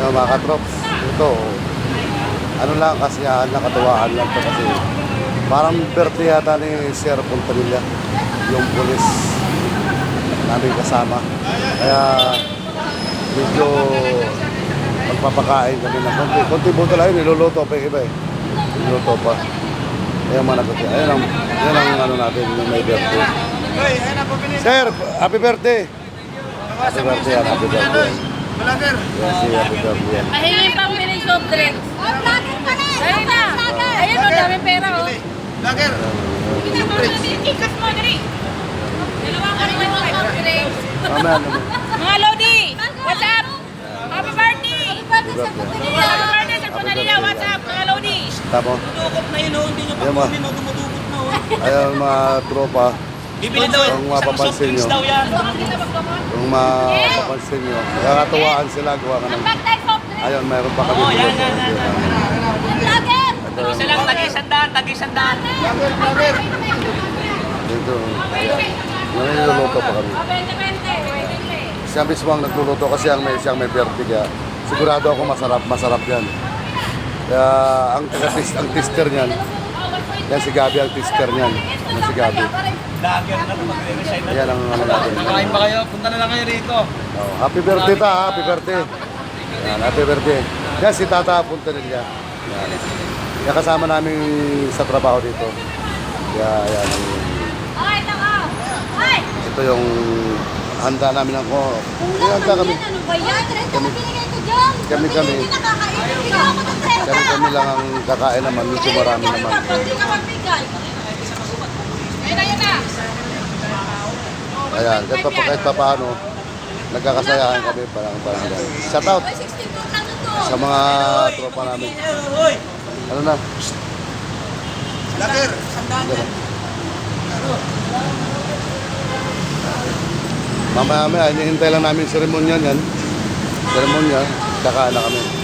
Mga katrops, ito, ano lang, kasiyahan lang, katuwaan lang to kasi parang birthday yata ni Sir Puntanilla, yung pulis namin kasama. Kaya medyo magpapakain kami ng konti buto lang yun, niluluto pa yung iba eh. Niluluto pa. Kaya managot yan. Yan ang ano natin, yung may birthday. Sir, happy birthday! Happy birthday yan, happy birthday. Yes, happy birthday yan. Ahingin pang mini soft drinks. Ayun na. Ayun o, dami pera o. Lager. Ikas mo, dali. Dalawa ka rin yung soft drinks. Amen. Mga Lodi, what's up? Happy birthday! Happy birthday sa Punalila, what's up mga Lodi? Tamo. Dudukot na yun, hindi nyo pa Yan, ma. kunin, dumudukot na. Ayan mga tropa, Bibili daw, kung mapapansin nyo, daw yan. kung mapapansin nyo, nakakatuwaan sila, gawa ka ng, ayun, mayroon pa kami. Oo, yan. Ito, Sila tagi-sandaan. dito, niluluto pa kami. Siya mismo ang nagluluto kasi siyang may birthday kaya sigurado ako masarap yan. Kaya ang tester niyan, yan si Gabi ang tester niyan. Yan si Gabi. Lager na ito, magre-resign na. Yan ang ano natin. Kain ba kayo? Punta na lang kayo rito. Oh, happy birthday ta, happy birthday. Yan, happy birthday. Yan si Tata Puntanilla. Yan. Yan kasama namin sa trabaho dito. Yan. Ito yung handa namin ako. Handa kami. Kami lang ang kakain naman. Medyo marami naman. Ayan, kahit pa paano, nagkakasayahan kami parang ganyan. Shout out sa mga tropa namin. Ano na? Lager. Mamaya, hinihintay lang namin seremonya yan. Seremonya, kakain na kami.